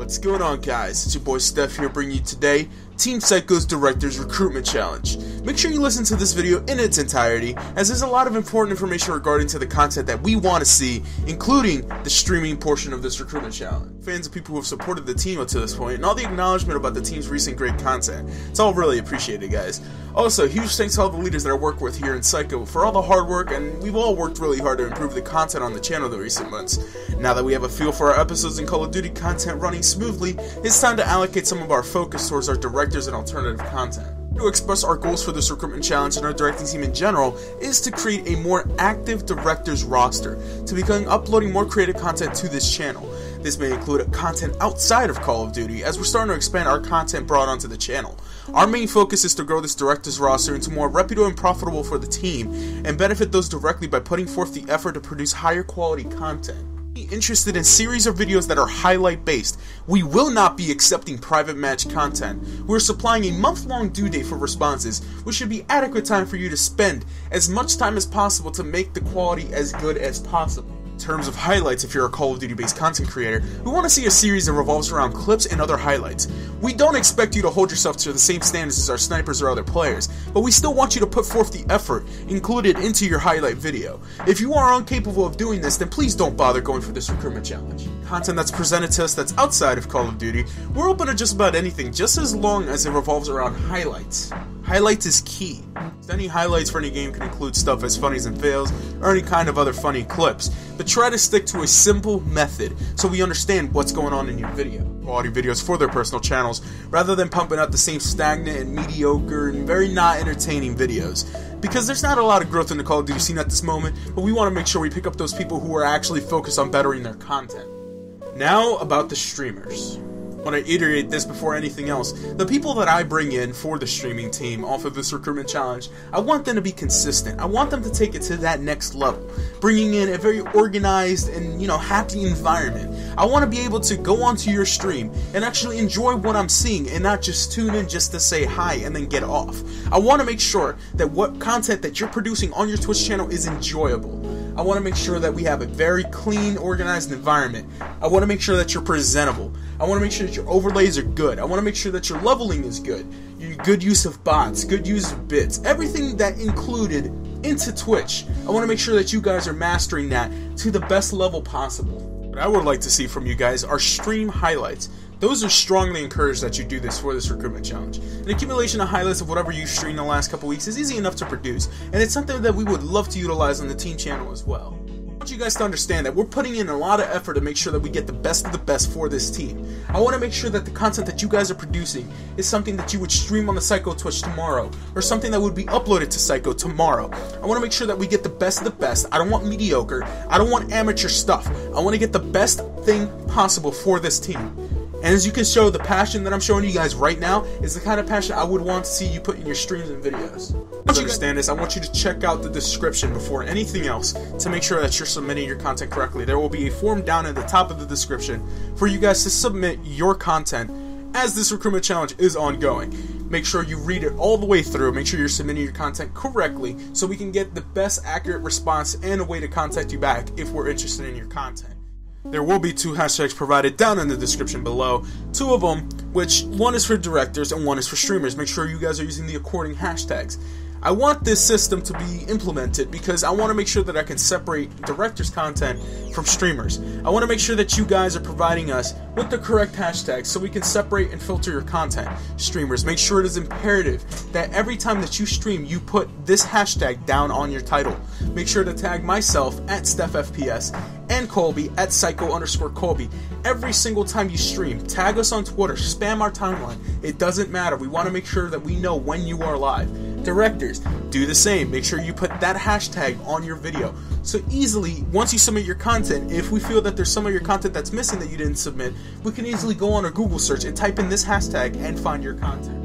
What's going on, guys? It's your boy Steph here bringing you today Team PsyQo's Director's Recruitment Challenge. Make sure you listen to this video in its entirety, as there's a lot of important information regarding to the content that we want to see, including the streaming portion of this recruitment challenge. Fans and people who have supported the team up to this point, and all the acknowledgement about the team's recent great content. It's all really appreciated, guys. Also, huge thanks to all the leaders that I work with here in PsyQo for all the hard work, and we've all worked really hard to improve the content on the channel in the recent months. Now that we have a feel for our episodes and Call of Duty content running smoothly, it's time to allocate some of our focus towards our directors and alternative content. To express our goals for this recruitment challenge and our directing team in general is to create a more active directors roster to begin uploading more creative content to this channel. This may include content outside of Call of Duty, as we're starting to expand our content brought onto the channel. Our main focus is to grow this directors roster into more reputable and profitable for the team, and benefit those directly by putting forth the effort to produce higher quality content. Interested in series or videos that are highlight based, we will not be accepting private match content. We're supplying a month-long due date for responses, which should be adequate time for you to spend as much time as possible to make the quality as good as possible. In terms of highlights, if you're a Call of Duty based content creator, we want to see a series that revolves around clips and other highlights. We don't expect you to hold yourself to the same standards as our snipers or other players, but we still want you to put forth the effort included into your highlight video. If you are incapable of doing this, then please don't bother going for this recruitment challenge. Content that's presented to us that's outside of Call of Duty, we're open to just about anything, just as long as it revolves around highlights. Highlights is key. Any highlights for any game can include stuff as funnies and fails, or any kind of other funny clips, but try to stick to a simple method so we understand what's going on in your video. Quality videos for their personal channels, rather than pumping out the same stagnant and mediocre and very not entertaining videos. Because there's not a lot of growth in the Call of Duty scene at this moment, but we want to make sure we pick up those people who are actually focused on bettering their content. Now about the streamers. I want to iterate this before anything else. The people that I bring in for the streaming team off of this recruitment challenge, I want them to be consistent. I want them to take it to that next level, bringing in a very organized and, happy environment. I want to be able to go onto your stream and actually enjoy what I'm seeing and not just tune in just to say hi and then get off. I want to make sure that what content that you're producing on your Twitch channel is enjoyable. I want to make sure that we have a very clean, organized environment. I want to make sure that you're presentable. I want to make sure that your overlays are good. I want to make sure that your leveling is good. Your good use of bots, good use of bits, everything that included into Twitch. I want to make sure that you guys are mastering that to the best level possible. What I would like to see from you guys are stream highlights. Those are strongly encouraged that you do this for this recruitment challenge. An accumulation of highlights of whatever you streamed the last couple weeks is easy enough to produce, and it's something that we would love to utilize on the team channel as well. I want you guys to understand that we're putting in a lot of effort to make sure that we get the best of the best for this team. I want to make sure that the content that you guys are producing is something that you would stream on the PsyQo Twitch tomorrow, or something that would be uploaded to PsyQo tomorrow. I want to make sure that we get the best of the best. I don't want mediocre. I don't want amateur stuff. I want to get the best thing possible for this team. And as you can show, the passion that I'm showing you guys right now is the kind of passion I would want to see you put in your streams and videos. To understand this, I want you to check out the description before anything else to make sure that you're submitting your content correctly. There will be a form down at the top of the description for you guys to submit your content as this recruitment challenge is ongoing. Make sure you read it all the way through. Make sure you're submitting your content correctly so we can get the best accurate response and a way to contact you back if we're interested in your content. There will be 2 hashtags provided down in the description below. 2 of them, which one is for directors and one is for streamers. Make sure you guys are using the according hashtags. I want this system to be implemented because I want to make sure that I can separate directors' content from streamers. I want to make sure that you guys are providing us with the correct hashtags so we can separate and filter your content. Streamers, make sure it is imperative that every time that you stream, you put this hashtag down on your title. Make sure to tag myself at StephFPS and Colby at PsyQo_Colby. Every single time you stream, tag us on Twitter, spam our timeline. It doesn't matter. We want to make sure that we know when you are live. Directors, do the same. Make sure you put that hashtag on your video. So easily, once you submit your content, if we feel that there's some of your content that's missing that you didn't submit, we can easily go on a Google search and type in this hashtag and find your content.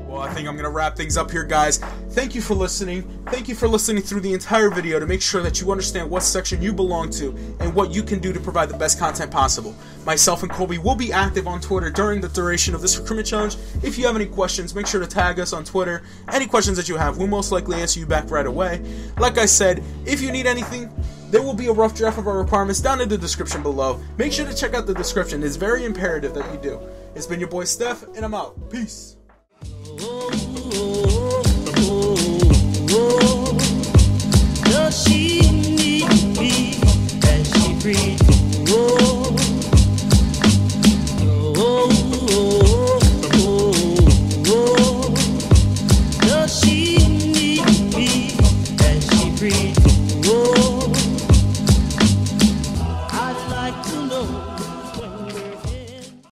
Well, I think I'm going to wrap things up here, guys. Thank you for listening. Thank you for listening through the entire video to make sure that you understand what section you belong to and what you can do to provide the best content possible. Myself and Colby will be active on Twitter during the duration of this recruitment challenge. If you have any questions, make sure to tag us on Twitter. Any questions that you have, we'll most likely answer you back right away. Like I said, if you need anything, There will be a rough draft of our requirements down in the description below. Make sure to check out the description. It's very imperative that you do. It's been your boy Steph, and I'm out. Peace.